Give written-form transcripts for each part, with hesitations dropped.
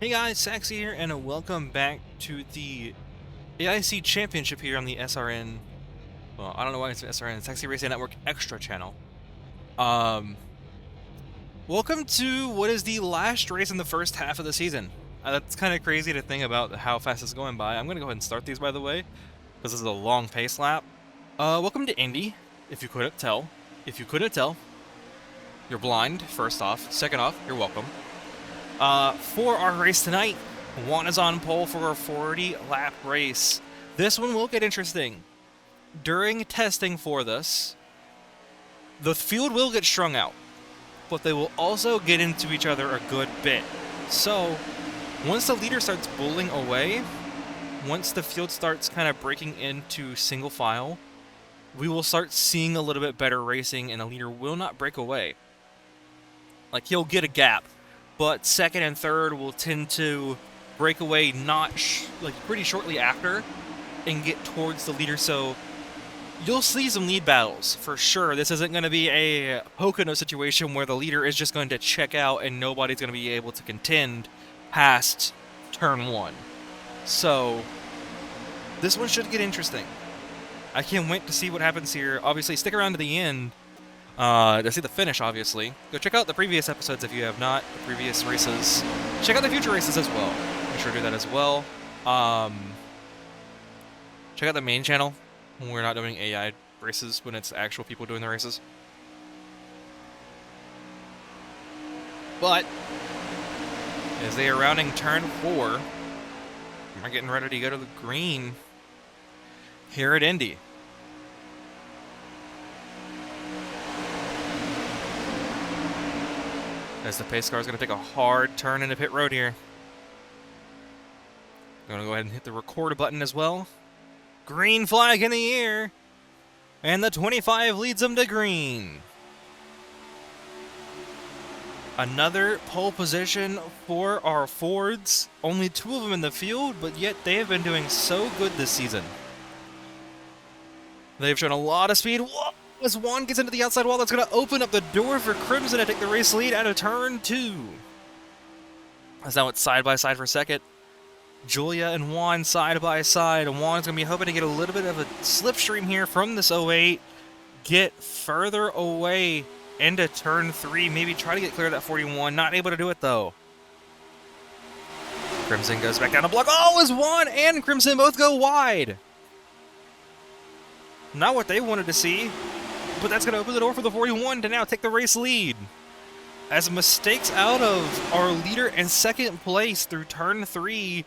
Hey guys, Sax here, and welcome back to the AIC Championship here on the SRN. Well, I don't know why it's SRN. It's actually Racing Network Extra channel. Welcome to what is the last race in the first half of the season. That's kind of crazy to think about how fast it's going by. I'm gonna go ahead and start these, by the way, because this is a long pace lap. Welcome to Indy. If you couldn't tell, you're blind. First off, second off, you're welcome. For our race tonight, Juan is on pole for a 40-lap race. This one will get interesting. During testing for this, the field will get strung out, but they will also get into each other a good bit. So, once the leader starts pulling away, once the field starts kind of breaking into single file, we will start seeing a little bit better racing, and the leader will not break away. Like, he'll get a gap, but second and third will tend to break away pretty shortly after and get towards the leader. So you'll see some lead battles for sure. This isn't going to be a Pocono situation where the leader is just going to check out and nobody's going to be able to contend past turn one. So this one should get interesting. I can't wait to see what happens here. Obviously, stick around to the end to see the finish, obviously. Go check out the previous episodes if you have not, the previous races. Check out the future races as well. Make sure to do that as well. Check out the main channel when we're not doing AI races, when it's actual people doing the races. But as they are rounding turn 4, we're getting ready to go to the green here at Indy. As the pace car is going to take a hard turn into pit road here. I'm going to go ahead and hit the record button as well. Green flag in the air. And the 25 leads them to green. Another pole position for our Fords. Only 2 of them in the field, but yet they have been doing so good this season. They've shown a lot of speed. Whoa! As Juan gets into the outside wall, that's going to open up the door for Crimson to take the race lead out of turn 2. As now it's side by side for second. Julia and Juan side by side. And Juan's going to be hoping to get a little bit of a slipstream here from this 08. Get further away into turn 3. Maybe try to get clear of that 41. Not able to do it, though. Crimson goes back down the block. Oh, as Juan and Crimson both go wide. Not what they wanted to see. But that's going to open the door for the 41 to now take the race lead. As mistakes out of our leader in second place through turn 3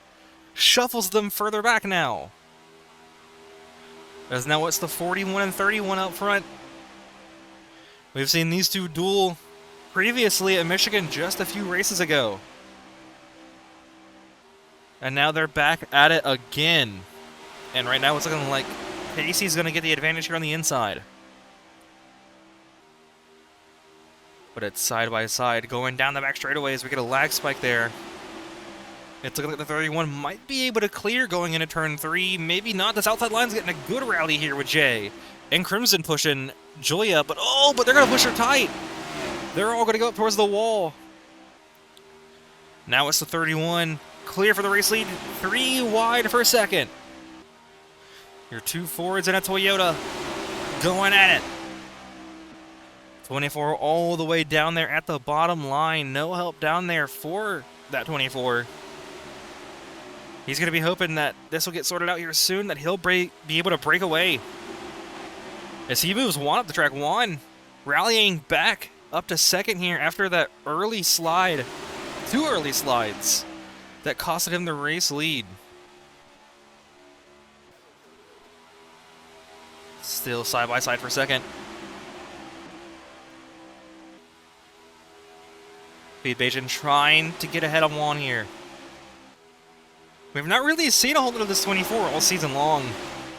shuffles them further back now. As now it's the 41 and 31 up front. We've seen these two duel previously at Michigan just a few races ago. And now they're back at it again. And right now it's looking like Casey's going to get the advantage here on the inside. But it's side by side, going down the back straightaways. We get a lag spike there. It's looking like the 31 might be able to clear going into turn 3. Maybe not. This outside line's getting a good rally here with Jay. And Crimson pushing Julia, but they're going to push her tight. They're all going to go up towards the wall. Now it's the 31. Clear for the race lead. 3 wide for second. Your 2 Fords and a Toyota going at it. 24 all the way down there at the bottom line. No help down there for that 24. He's going to be hoping that this will get sorted out here soon, that he'll be able to break away. As he moves Juan up the track, Juan rallying back up to second here after that early slide. 2 early slides that costed him the race lead. Still side by side for second. Bajan trying to get ahead of Juan here. We've not really seen a whole lot of this 24 all season long,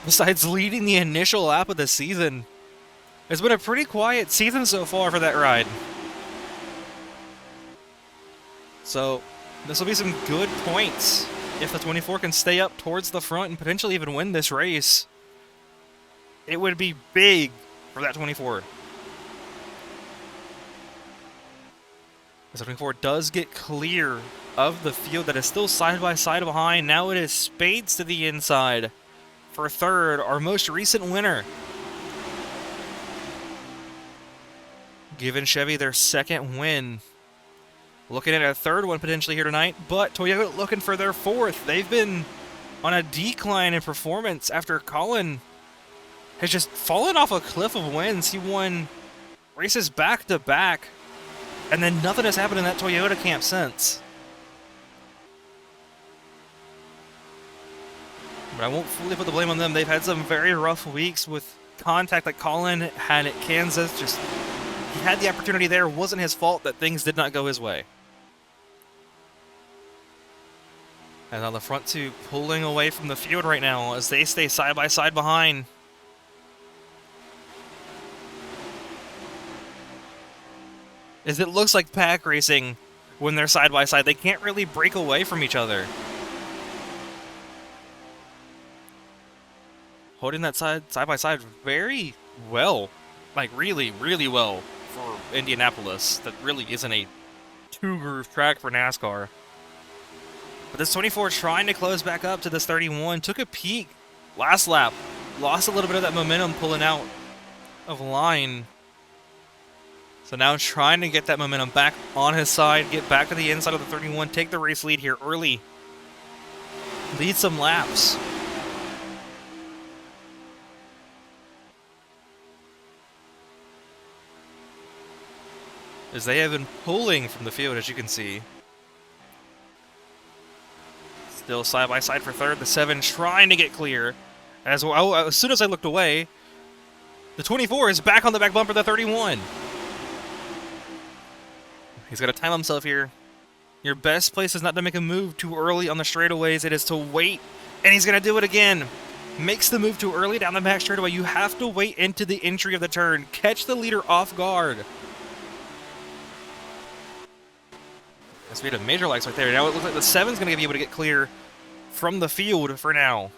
besides leading the initial lap of the season. It's been a pretty quiet season so far for that ride. So, this will be some good points if the 24 can stay up towards the front and potentially even win this race. It would be big for that 24. The 74 does get clear of the field that is still side by side behind. Now it is Spades to the inside for third, our most recent winner. Giving Chevy their second win. Looking at a third one potentially here tonight, but Toyota looking for their fourth. They've been on a decline in performance after Colin has just fallen off a cliff of wins. He won races back to back, and then nothing has happened in that Toyota camp since. But I won't fully put the blame on them. They've had some very rough weeks with contact that Colin had at Kansas. Just, he had the opportunity there. It wasn't his fault that things did not go his way. And on the front two, pulling away from the field right now as they stay side by side behind. As it looks like pack racing when they're side by side. They can't really break away from each other. Holding that side by side very well. Like really, really well for Indianapolis. That really isn't a two-groove track for NASCAR. But this 24 trying to close back up to this 31. Took a peek last lap. Lost a little bit of that momentum pulling out of line. So now trying to get that momentum back on his side. Get back to the inside of the 31. Take the race lead here early. Lead some laps. As they have been pulling from the field, as you can see. Still side by side for third. The 7 trying to get clear. As well, as soon as I looked away, the 24 is back on the back bumper of the 31. He's got to time himself here. Your best place is not to make a move too early on the straightaways. It is to wait, and he's going to do it again. Makes the move too early down the back straightaway. You have to wait into the entry of the turn. Catch the leader off guard. As we had a major lights right there. Now it looks like the 7's going to be able to get clear from the field for now.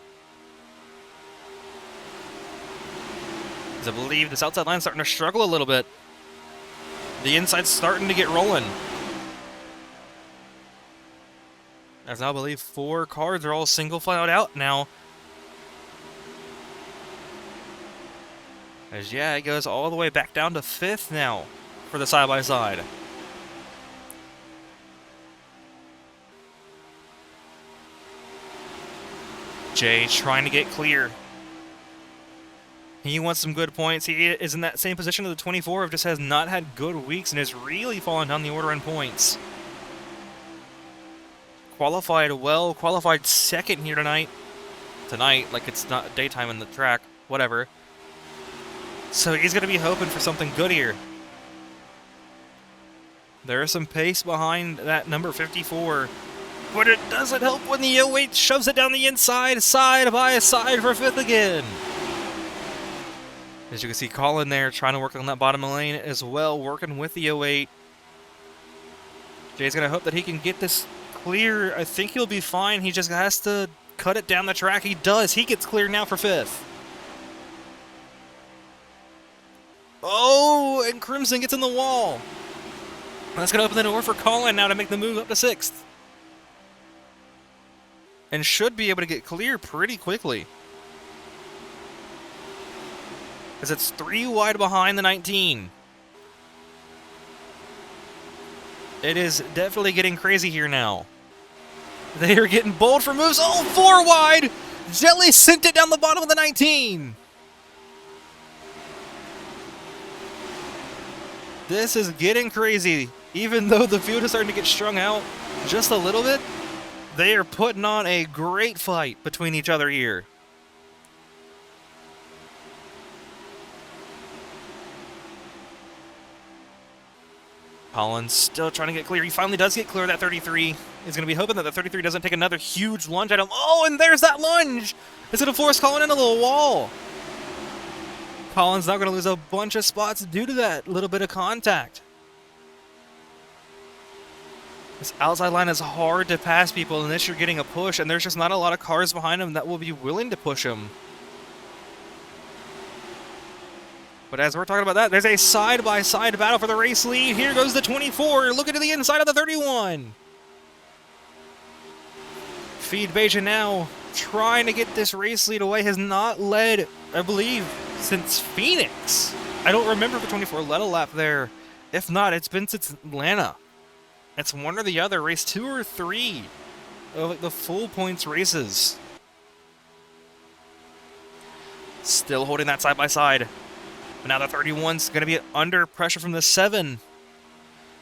As I believe this outside line's starting to struggle a little bit. The inside's starting to get rolling. As now I believe 4 cars are all single file out now. As yeah, it goes all the way back down to 5th now for the side-by-side. Jay trying to get clear. He wants some good points. He is in that same position as the 24, just has not had good weeks and is really falling down the order in points. Qualified well, qualified second here tonight. Tonight, like it's not daytime in the track, whatever. So he's going to be hoping for something good here. There is some pace behind that number 54. But it doesn't help when the 08 shoves it down the inside, side by side for 5th again. As you can see, Colin there trying to work on that bottom lane as well, working with the 08. Jay's going to hope that he can get this clear. I think he'll be fine. He just has to cut it down the track. He does. He gets clear now for 5th. Oh, and Crimson gets in the wall. That's going to open the door for Colin now to make the move up to 6th. And should be able to get clear pretty quickly. As it's 3 wide behind the 19. It is definitely getting crazy here now. They are getting bold for moves. Oh, 4 wide! Jelly sent it down the bottom of the 19. This is getting crazy. Even though the field is starting to get strung out just a little bit, they are putting on a great fight between each other here. Colin's still trying to get clear. He finally does get clear of that 33. He's going to be hoping that the 33 doesn't take another huge lunge at him. Oh, and there's that lunge! It's going to force Colin into the wall. Colin's now going to lose a bunch of spots due to that little bit of contact. This outside line is hard to pass people unless you're getting a push, and there's just not a lot of cars behind him that will be willing to push him. But as we're talking about that, there's a side-by-side battle for the race lead. Here goes the 24, looking to the inside of the 31. Feed Beja now, trying to get this race lead away, has not led, I believe, since Phoenix. I don't remember if the 24 led a lap there. If not, it's been since Atlanta. It's one or the other, race 2 or 3 of the full points races. Still holding that side by side. But now the 31's going to be under pressure from the 7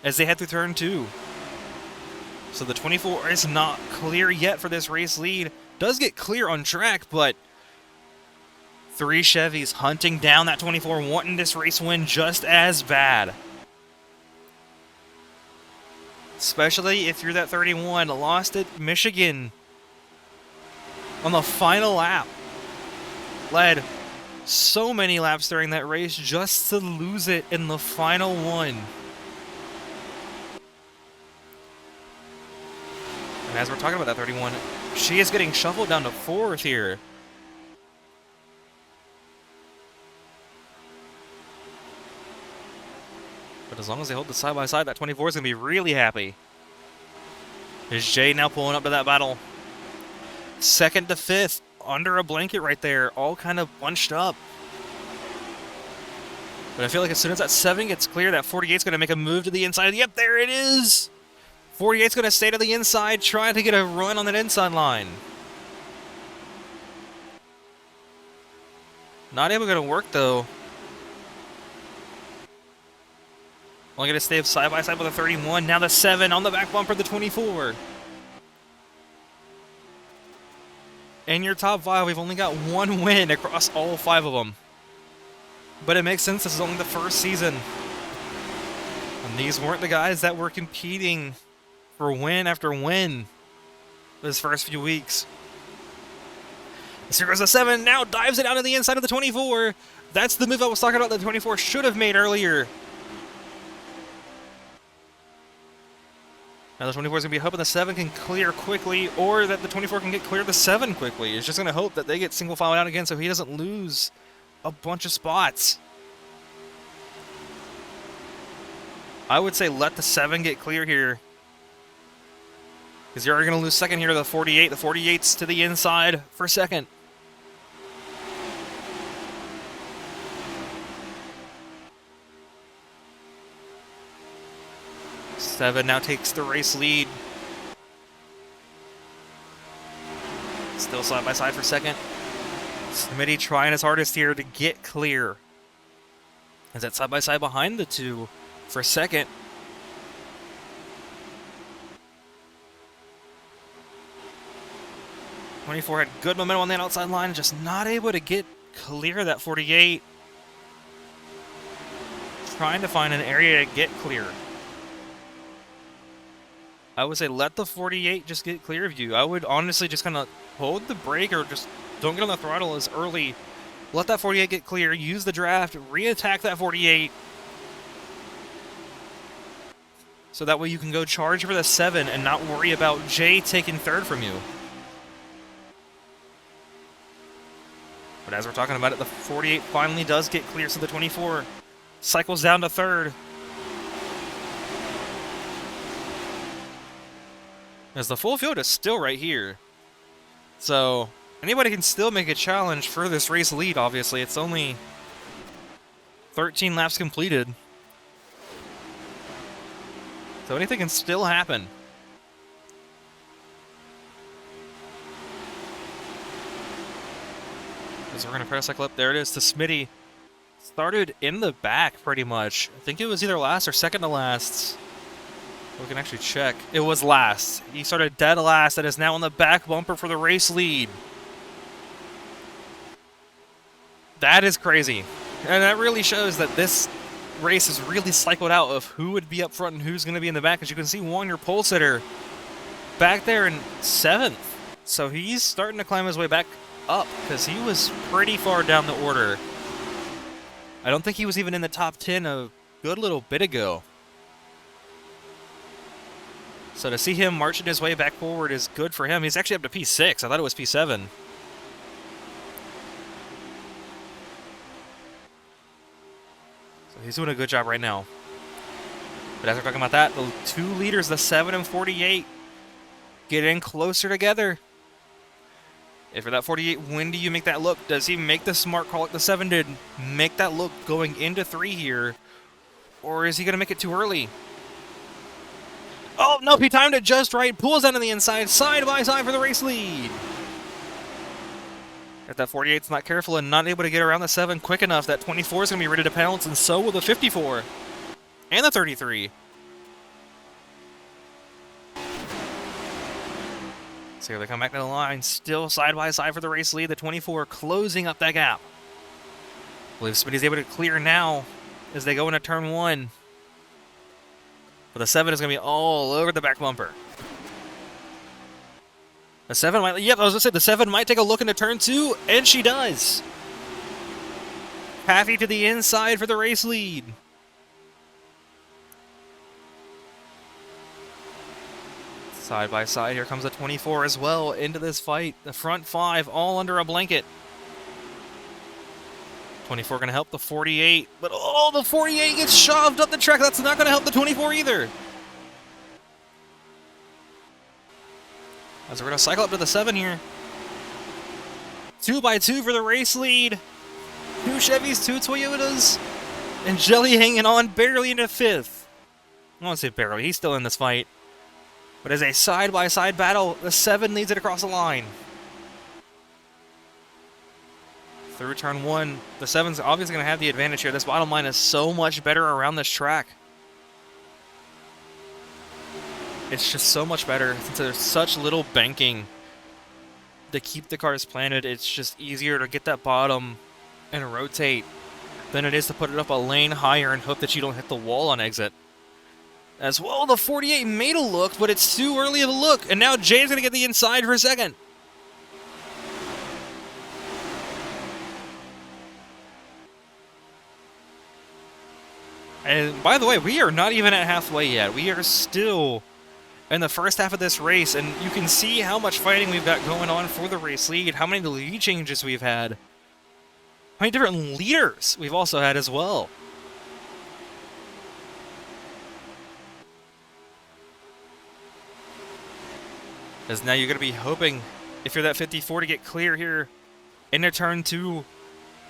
as they head through turn 2. So the 24 is not clear yet for this race lead. Does get clear on track, but 3 Chevys hunting down that 24, wanting this race win just as bad. Especially if you're that 31, lost at Michigan on the final lap. Led so many laps during that race just to lose it in the final one. And as we're talking about that 31, she is getting shuffled down to 4th here. But as long as they hold the side by side, that 24 is going to be really happy. There's Jay now pulling up to that battle. 2nd to 5th, under a blanket right there, all kind of bunched up. But I feel like as soon as that 7 gets clear, that 48's going to make a move to the inside. Yep, there it is! 48's going to stay to the inside, trying to get a run on that inside line. Not able to work, though. Only going to stay side by side with the 31. Now the 7 on the back bumper, the 24. In your top 5, we've only got 1 win across all 5 of them. But it makes sense, this is only the first season. And these weren't the guys that were competing for win after win this first few weeks. Here goes the 7, now dives it down to the inside of the 24. That's the move I was talking about that the 24 should have made earlier. Now the 24 is going to be hoping the 7 can clear quickly, or that the 24 can get clear the 7 quickly. It's just going to hope that they get single file out again so he doesn't lose a bunch of spots. I would say let the 7 get clear here, because you're going to lose second here to the 48. The 48's to the inside for second. Seven now takes the race lead. Still side by side for second. Smity trying his hardest here to get clear. Is that side by side behind the 2 for second. '24 had good momentum on that outside line, just not able to get clear that 48. Trying to find an area to get clear. I would say let the 48 just get clear of you. I would honestly just kind of hold the brake or just don't get on the throttle as early. Let that 48 get clear. Use the draft. Re-attack that 48. So that way you can go charge for the 7 and not worry about Jay taking 3rd from you. But as we're talking about it, the 48 finally does get clear, so the 24 cycles down to 3rd. As the full field is still right here. So anybody can still make a challenge for this race lead, obviously. It's only 13 laps completed. So anything can still happen. As we're going to press cycle up, there it is to Smity. Started in the back pretty much. I think it was either last or second to last. We can actually check. It was last. He started dead last and is now on the back bumper for the race lead. That is crazy. And that really shows that this race is really cycled out of who would be up front and who's going to be in the back. As you can see, Juan, your pole sitter, back there in 7th. So he's starting to climb his way back up because he was pretty far down the order. I don't think he was even in the top 10 a good little bit ago. So to see him marching his way back forward is good for him. He's actually up to P6. I thought it was P7. So he's doing a good job right now. But as we're talking about that, the 2 leaders, the 7 and 48, get in closer together. If you're that 48, when do you make that look? Does he make the smart call like the 7 did? Make that look going into 3 here? Or is he going to make it too early? Oh, nope, he timed it just right. Pulls down on the inside, side by side for the race lead. If that 48's not careful and not able to get around the 7 quick enough, that 24 is going to be ready to pounce, and so will the 54. And the 33. So here they come back to the line, still side by side for the race lead. The 24 closing up that gap. I believe Smity's able to clear now as they go into turn 1. But the 7 is going to be all over the back bumper. The 7 might, yep, I was going to say the 7 might take a look into turn 2, and she does. Taffi to the inside for the race lead. Side by side, here comes the 24 as well into this fight. The front 5 all under a blanket. 24 going to help the 48, but oh, the 48 gets shoved up the track. That's not going to help the 24 either. As we're going to cycle up to the 7 here. 2 by 2 for the race lead. 2 Chevys, 2 Toyotas. And Jelly hanging on barely into 5th. I won't say barely, he's still in this fight. But as a side-by-side battle, the 7 leads it across the line. Through turn 1, the 7's obviously going to have the advantage here. This bottom line is so much better around this track. It's just so much better since there's such little banking to keep the cars planted. It's just easier to get that bottom and rotate than it is to put it up a lane higher and hope that you don't hit the wall on exit. As well, the 48 made a look, but it's too early of a look. And now Jay's going to get the inside for a second. And by the way, we are not even at halfway yet. We are still in the first half of this race, and you can see how much fighting we've got going on for the race lead, how many lead changes we've had, how many different leaders we've also had as well. As now you're going to be hoping, if you're that 54, to get clear here into turn 2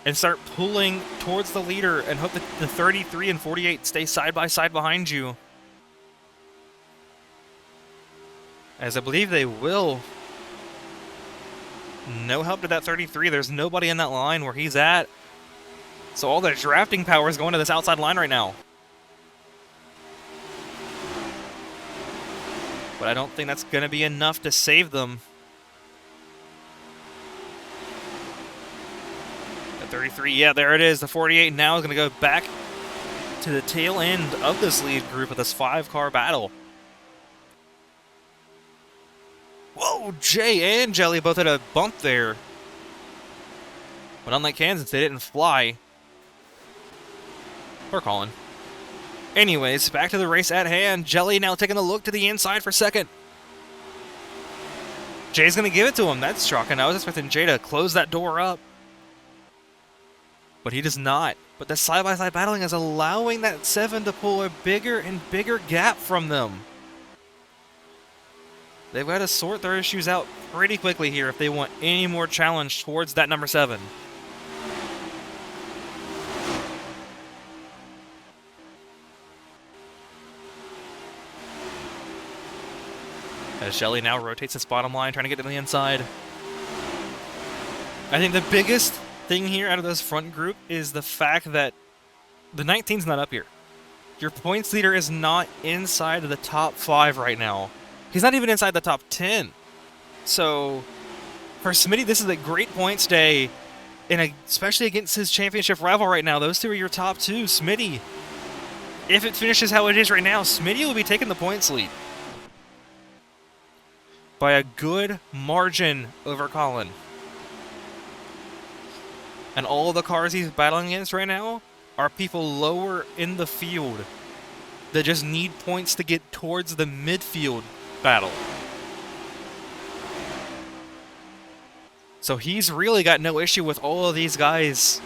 and start pulling towards the leader and hope that the 33 and 48 stay side by side behind you. As I believe they will. No help to that 33. There's nobody in that line where he's at. So all their drafting power is going to this outside line right now. But I don't think that's going to be enough to save them. The 33, yeah, there it is. The 48 now is going to go back to the tail end of this lead group of this 5-car battle. Whoa, Jay and Jelly both had a bump there. But unlike Kansas, they didn't fly. Or Colin. Anyways, back to the race at hand. Jelly now taking a look to the inside for second. Jay's going to give it to him. That's shocking. I was expecting Jay to close that door up. But he does not. But the side-by-side battling is allowing that 7 to pull a bigger and bigger gap from them. They've got to sort their issues out pretty quickly here if they want any more challenge towards that number 7. As Jelly now rotates his bottom line, trying to get to the inside. I think the biggest thing here out of this front group is the fact that the 19's not up here. Your points leader is not inside of the top 5 right now. He's not even inside the top 10. So, for Smity, this is a great points day, and especially against his championship rival right now. Those 2 are your top 2. Smity, if it finishes how it is right now, Smity will be taking the points lead by a good margin over Colin. And all the cars he's battling against right now are people lower in the field that just need points to get towards the midfield battle. So he's really got no issue with all of these guys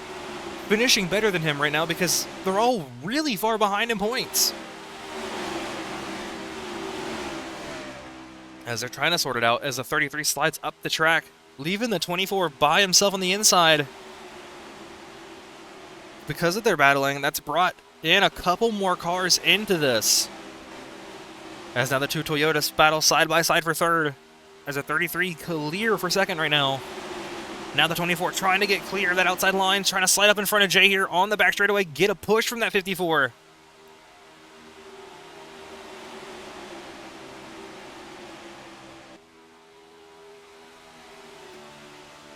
finishing better than him right now because they're all really far behind in points. As they're trying to sort it out as the 33 slides up the track leaving the 24 by himself on the inside. Because of their battling, that's brought in a couple more cars into this. As now the two Toyotas battle side by side for third. As a 33 clear for second right now. Now the 24 trying to get clear of that outside line, trying to slide up in front of Jay here on the back straightaway, get a push from that 54.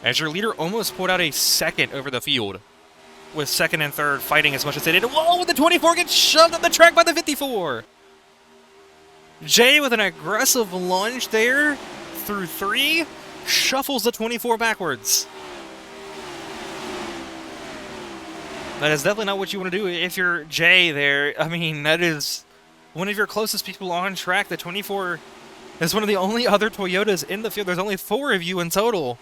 As your leader almost pulled out a second over the field, with second and third fighting as much as they did. Whoa, the 24 gets shoved up the track by the 54. Jay with an aggressive lunge there through 3, shuffles the 24 backwards. That is definitely not what you want to do if you're Jay there. I mean, that is one of your closest people on track. The 24 is one of the only other Toyotas in the field. There's only 4 of you in total.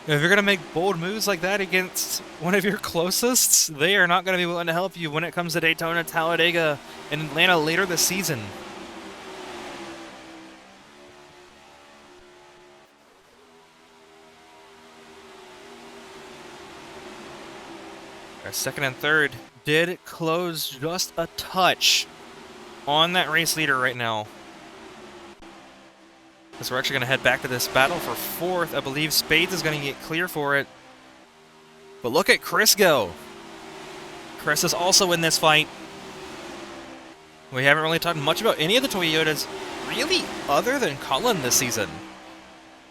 If you're going to make bold moves like that against one of your closest, they are not going to be willing to help you when it comes to Daytona, Talladega, and Atlanta later this season. Our second and third did close just a touch on that race leader right now. Because we're actually going to head back to this battle for fourth. I believe Spades is going to get clear for it. But look at Chris go. Chris is also in this fight. We haven't really talked much about any of the Toyotas, really, other than Colin this season.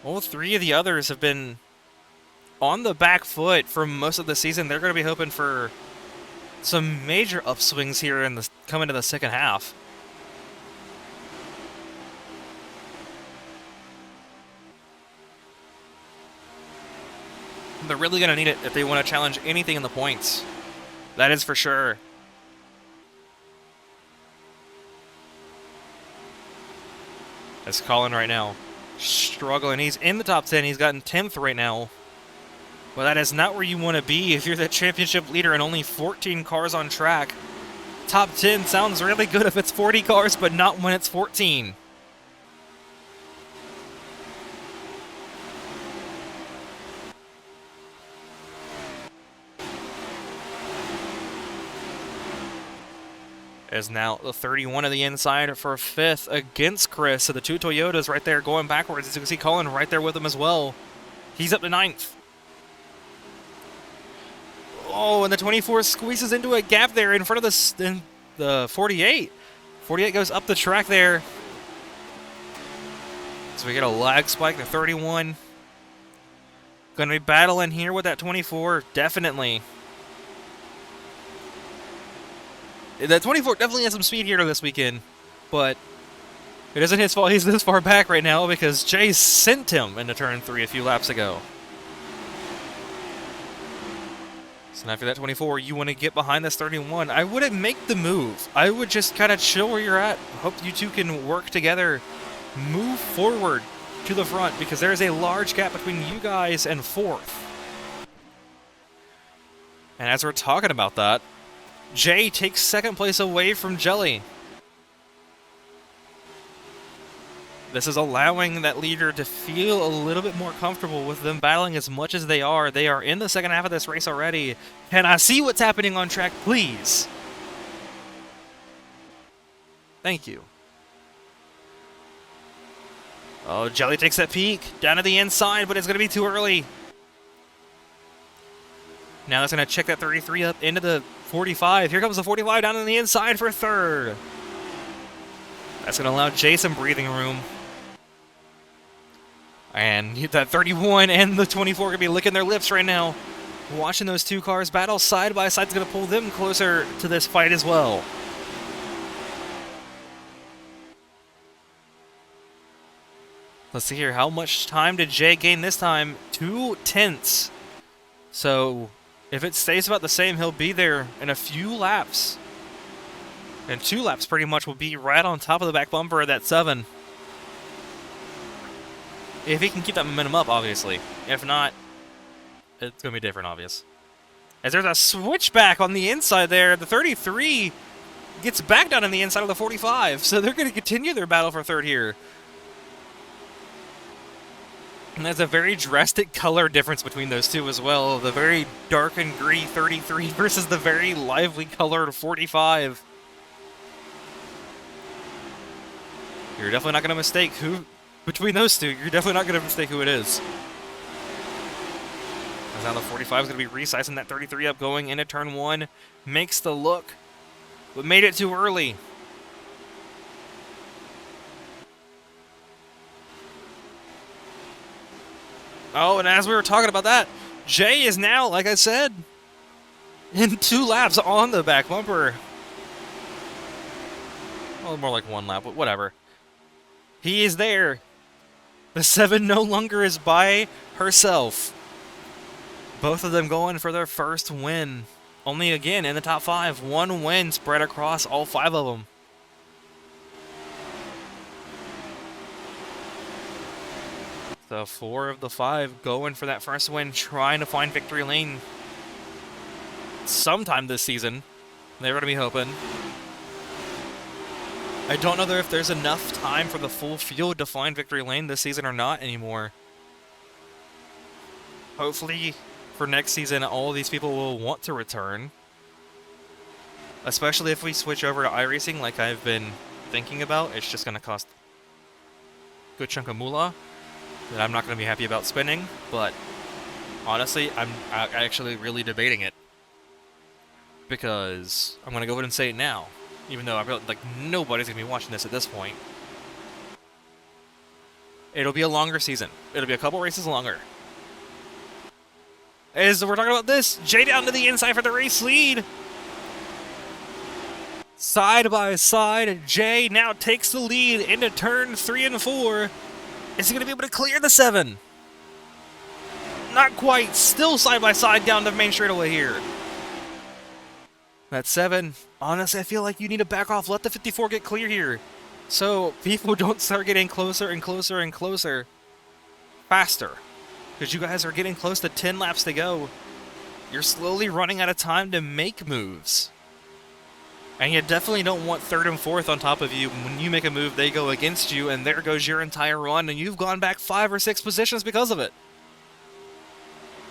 All 3 of the others have been on the back foot for most of the season. They're going to be hoping for some major upswings here in the coming to the second half. They're really going to need it if they want to challenge anything in the points. That is for sure. That's Colin right now. Struggling. He's in the top 10. He's gotten 10th right now. Well, that is not where you want to be if you're the championship leader and only 14 cars on track. Top 10 sounds really good if it's 40 cars, but not when it's 14. As now the 31 of the inside for 5th against Chris. So the 2 Toyotas right there going backwards. As you can see Colin right there with him as well. He's up to 9th. Oh, and the 24 squeezes into a gap there in front of the 48. 48 goes up the track there. So we get a lag spike. The 31 going to be battling here with that 24, definitely. That 24 definitely has some speed here this weekend, but it isn't his fault he's this far back right now because Jay sent him into turn 3 a few laps ago. So now after that 24, you want to get behind this 31. I wouldn't make the move. I would just kind of chill where you're at. Hope you two can work together. Move forward to the front because there is a large gap between you guys and 4th. And as we're talking about that, Jay takes 2nd place away from Jelly. This is allowing that leader to feel a little bit more comfortable with them battling as much as they are. They are in the second half of this race already. Can I see what's happening on track, please? Thank you. Oh, Jelly takes that peek down to the inside, but it's going to be too early. Now that's going to check that 33 up into the 45. Here comes the 45 down on the inside for 3rd. That's going to allow Jay some breathing room. And that 31 and the 24 are going to be licking their lips right now. Watching those 2 cars battle side by side is going to pull them closer to this fight as well. Let's see here. How much time did Jay gain this time? 2 tenths. So if it stays about the same, he'll be there in a few laps. And 2 laps pretty much will be right on top of the back bumper of that 7. If he can keep that momentum up, obviously. If not, it's going to be different, obvious. As there's a switchback on the inside there, the 33 gets back down on the inside of the 45. So they're going to continue their battle for 3rd here. And there's a very drastic color difference between those two as well. The very dark and gritty 33 versus the very lively colored 45. You're definitely not going to mistake who, between those two, you're definitely not going to mistake who it is. As now the 45 is going to be resizing that 33 up going into turn 1. Makes the look, but made it too early. Oh, and as we were talking about that, Jay is now, like I said, in 2 laps on the back bumper. Well, more like 1 lap, but whatever. He is there. The 7 no longer is by herself. Both of them going for their first win. Only again in the top 5. 1 win spread across all 5 of them. The 4 of the 5 going for that first win, trying to find victory lane sometime this season. They're going to be hoping. I don't know if there's enough time for the full field to find victory lane this season or not anymore. Hopefully, for next season, all of these people will want to return. Especially if we switch over to iRacing like I've been thinking about. It's just going to cost a good chunk of moolah that I'm not going to be happy about spending, but honestly, I'm actually really debating it. Because I'm going to go ahead and say it now, even though I feel like nobody's going to be watching this at this point. It'll be a longer season. It'll be a couple races longer. As we're talking about this, Jay down to the inside for the race lead. Side by side, Jay now takes the lead into turn 3 and 4. Is he going to be able to clear the 7? Not quite. Still side by side down the main straightaway here. That 7, honestly, I feel like you need to back off. Let the 54 get clear here. So people don't start getting closer and closer and closer faster. Because you guys are getting close to 10 laps to go. You're slowly running out of time to make moves. And you definitely don't want 3rd and 4th on top of you. When you make a move, they go against you, and there goes your entire run, and you've gone back 5 or 6 positions because of it.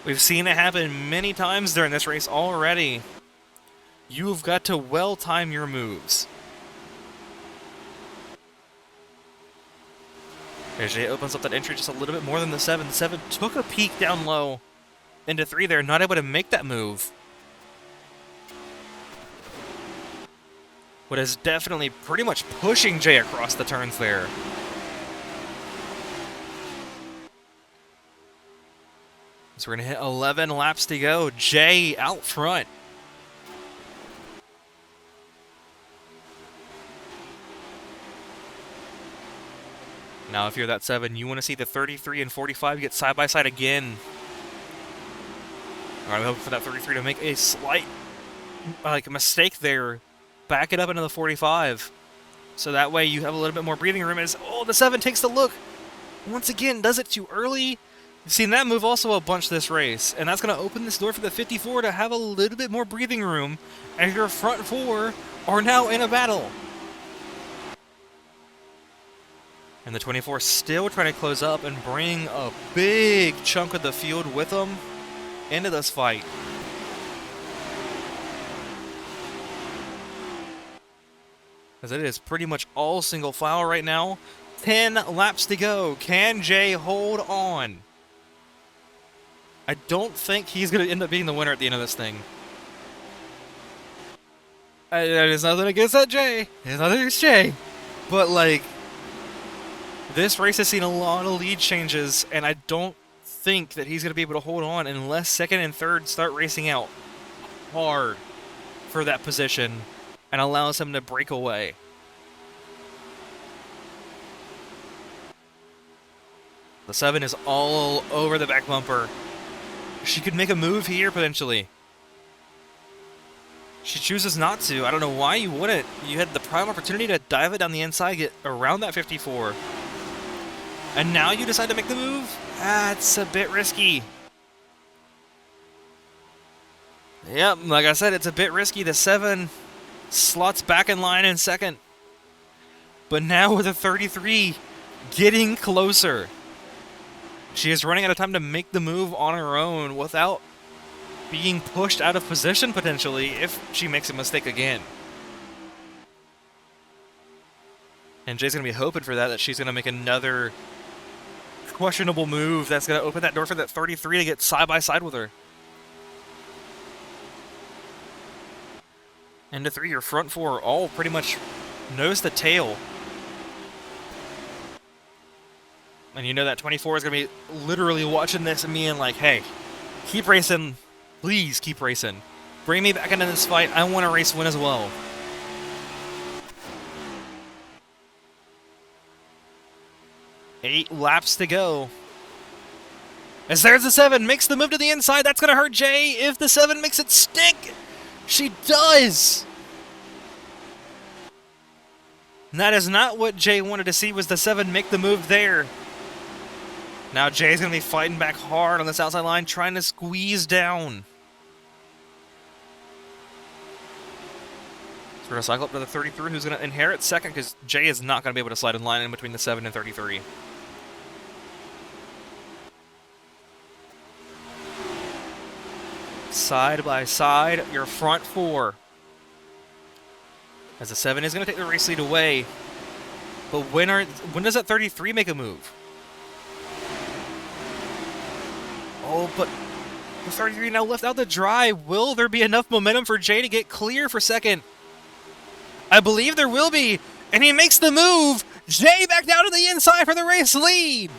We've seen it happen many times during this race already. You've got to well-time your moves. AJ opens up that entry just a little bit more than the 7. The 7 took a peek down low into 3 there, not able to make that move. What is definitely pretty much pushing Jay across the turns there. So we're going to hit 11 laps to go. Jay out front. Now if you're that 7, you want to see the 33 and 45 get side by side again. Alright, we hope for that 33 to make a slight mistake there. Back it up into the 45. So that way you have a little bit more breathing room as, oh, the 7 takes the look. Once again, does it too early. You've seen that move also a bunch this race. And that's going to open this door for the 54 to have a little bit more breathing room. And your front 4 are now in a battle. And the 24 still trying to close up and bring a big chunk of the field with them into this fight. As it is pretty much all single file right now. 10 laps to go. Can Jay hold on? I don't think he's going to end up being the winner at the end of this thing. There's nothing against that Jay. There's nothing against Jay. But, like, this race has seen a lot of lead changes, and I don't think that he's going to be able to hold on unless 2nd and 3rd start racing out hard for that position and allows him to break away. The 7 is all over the back bumper. She could make a move here, potentially. She chooses not to. I don't know why you wouldn't. You had the prime opportunity to dive it down the inside, get around that 54. And now you decide to make the move? That's a bit risky. Yep, like I said, it's a bit risky. The 7 slots back in line in 2nd. But now with a 33 getting closer. She is running out of time to make the move on her own without being pushed out of position, potentially, if she makes a mistake again. And Jay's going to be hoping for that she's going to make another questionable move that's going to open that door for that 33 to get side-by-side with her. And to 3, your front 4 all pretty much nose to tail. And you know that 24 is going to be literally watching this and being like, hey, keep racing. Please keep racing. Bring me back into this fight. I want a race win as well. Eight laps to go. As there's the 7, makes the move to the inside. That's going to hurt Jay if the 7 makes it stick. She does. And that is not what Jay wanted to see, was the 7 make the move there. Now Jay's going to be fighting back hard on this outside line, trying to squeeze down. So we're going to cycle up to the 33, who's going to inherit second, because Jay is not going to be able to slide in line in between the 7 and 33. Side by side, your front 4. As the 7 is going to take the race lead away. But when does that 33 make a move? Oh, but the 33 now left out to dry. Will there be enough momentum for Jay to get clear for second? I believe there will be. And he makes the move. Jay back down to the inside for the race lead.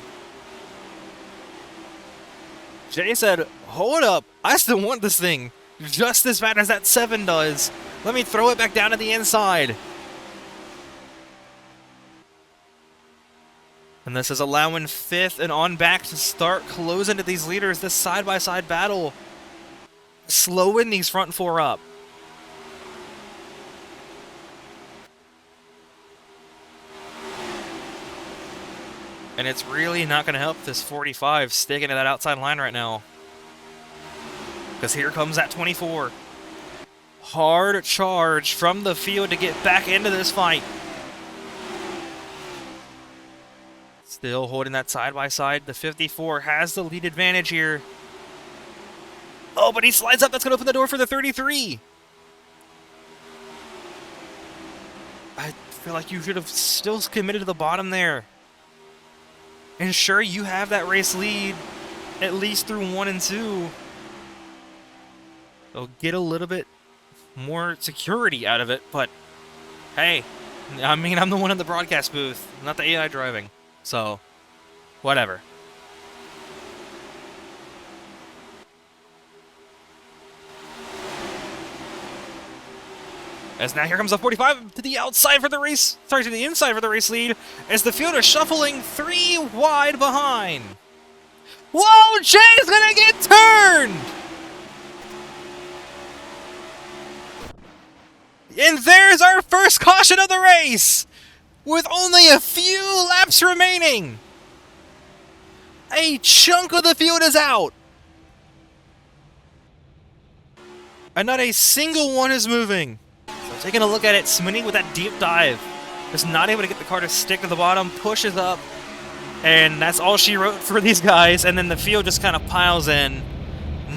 Jay said, hold up. I still want this thing just as bad as that 7 does. Let me throw it back down to the inside. And this is allowing 5th and on back to start closing to these leaders. This side-by-side battle, slowing these front 4 up. And it's really not going to help this 45 sticking to that outside line right now. Because here comes that 24. Hard charge from the field to get back into this fight. Still holding that side-by-side. The 54 has the lead advantage here. Oh, but he slides up. That's going to open the door for the 33. I feel like you should have still committed to the bottom there. And sure, you have that race lead at least through 1 and 2. So get a little bit more security out of it, but hey, I mean, I'm the one in the broadcast booth, not the AI driving, so whatever. As now here comes the 45 to the outside for the race, sorry, to the inside for the race lead, as the field is shuffling 3 wide behind. Whoa, Jay's gonna get turned! And there's our first caution of the race! With only a few laps remaining! A chunk of the field is out! And not a single one is moving. So taking a look at it, Smity with that deep dive. Just not able to get the car to stick to the bottom, pushes up. And that's all she wrote for these guys. And then the field just kind of piles in.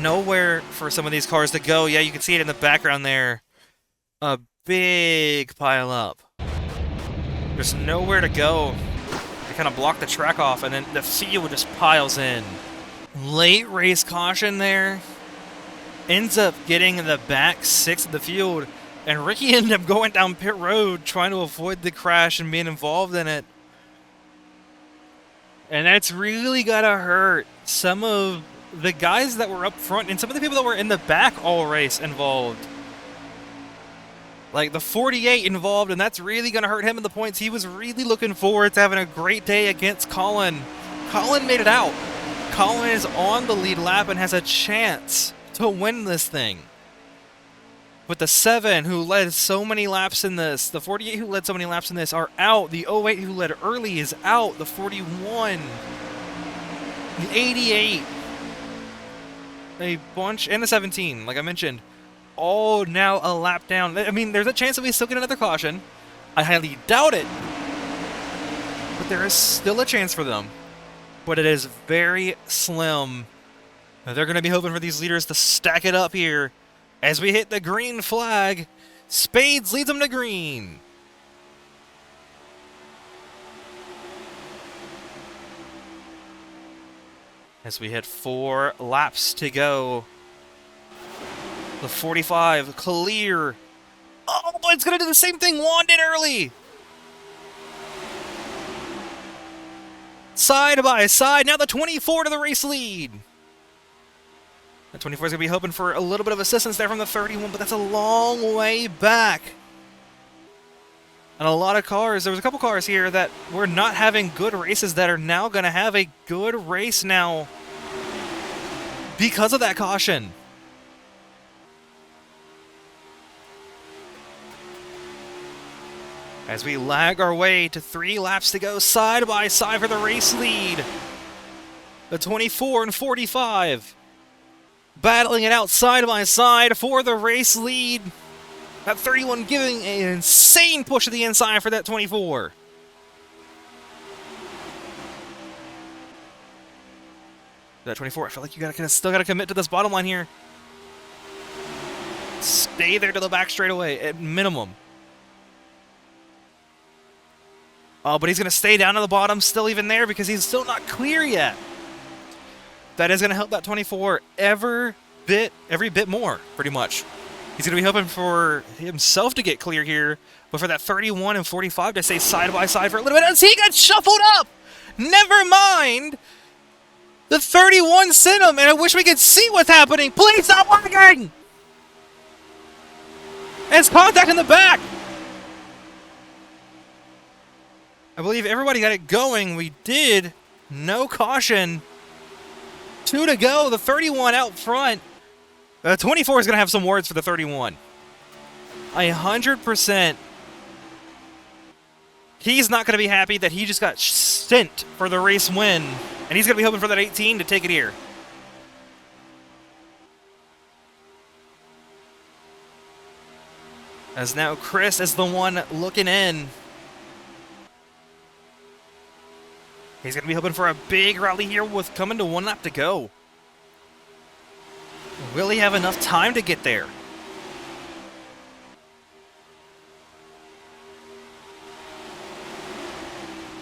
Nowhere for some of these cars to go. Yeah, you can see it in the background there. A big pile up. There's nowhere to go. They kind of block the track off, and then the field just piles in. Late race caution there. Ends up getting in the back 6 of the field, and Ricky ended up going down pit road trying to avoid the crash and being involved in it. And that's really gotta hurt some of the guys that were up front and some of the people that were in the back all race involved. Like the 48 involved, and that's really going to hurt him in the points. He was really looking forward to having a great day against Colin. Colin made it out. Colin is on the lead lap and has a chance to win this thing. But the 7 who led so many laps in this, the 48 who led so many laps in this are out. The 08 who led early is out. The 41. The 88. A bunch, and the 17, like I mentioned. All now a lap down. I mean, there's a chance that we still get another caution. I highly doubt it. But there is still a chance for them. but it is very slim. They're going to be hoping for these leaders to stack it up here. As we hit the green flag, Spades leads them to green. As we hit 4 laps to go. The 45, clear. Oh, but it's going to do the same thing Juan did early. Side by side, now the 24 to the race lead. The 24 is going to be hoping for a little bit of assistance there from the 31, but that's a long way back. And a lot of cars, there was a couple cars here that were not having good races that are now going to have a good race now because of that caution. As we lag our way to 3 laps to go, side by side for the race lead. The 24 and 45. Battling it out side by side for the race lead. That 31 giving an insane push to the inside for that 24. That 24, I feel like you still gotta commit to this bottom line here. Stay there to the back straightaway at minimum. Oh, but he's going to stay down to the bottom, still even there, because he's still not clear yet. That is going to help that 24 every bit more, pretty much. He's going to be hoping for himself to get clear here, but for that 31 and 45 to stay side by side for a little bit as he got shuffled up! Never mind! The 31 sent him, and I wish we could see what's happening. Please stop working! And it's contact in the back! I believe everybody got it going. We did. No caution. 2 to go. The 31 out front. The 24 is going to have some words for the 31. 100%. He's not going to be happy that he just got sent for the race win. And he's going to be hoping for that 18 to take it here. As now Chris is the one looking in. He's going to be hoping for a big rally here with coming to 1 lap to go. Will he have enough time to get there?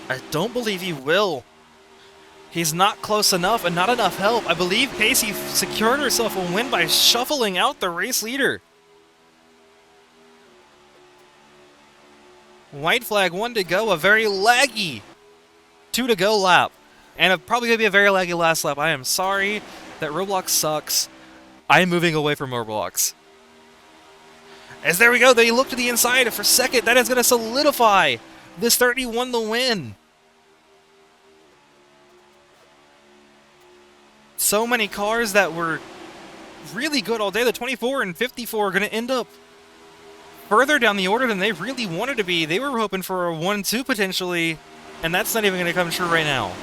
I don't believe he will. He's not close enough and not enough help. I believe Casey secured herself a win by shuffling out the race leader. White flag, 1 to go, a very laggy 2 to go lap. And probably going to be a very laggy last lap. I am sorry that Roblox sucks. I'm moving away from Roblox. As there we go, they look to the inside for second. That is going to solidify this 31 the win. So many cars that were really good all day. The 24 and 54 are going to end up further down the order than they really wanted to be. They were hoping for a 1-2 potentially. And that's not even going to come true right now.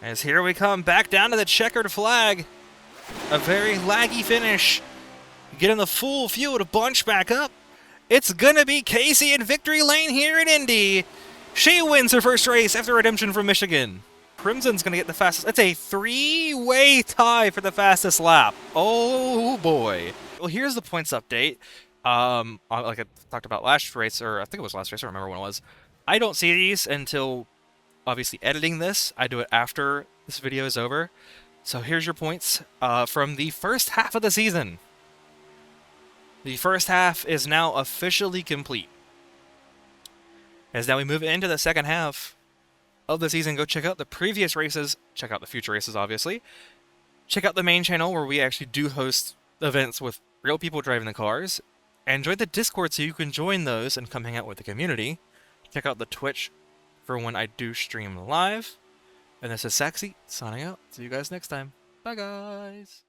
As here we come back down to the checkered flag. A very laggy finish. Getting the full field bunch back up. It's going to be Casey in victory lane here in Indy. She wins her first race after redemption from Michigan. Crimson's going to get the fastest. It's a 3-way tie for the fastest lap. Oh, boy. Well, here's the points update. Like I talked about last race, or I think it was last race. I don't remember when it was. I don't see these until, obviously, editing this. I do it after this video is over. So here's your points from the first half of the season. The first half is now officially complete. As now we move into the second half of the season, go check out the previous races, check out the future races, obviously. Check out the main channel where we actually do host events with real people driving the cars. And join the Discord so you can join those and come hang out with the community. Check out the Twitch for when I do stream live. And this is Sexy, signing out. See you guys next time. Bye, guys.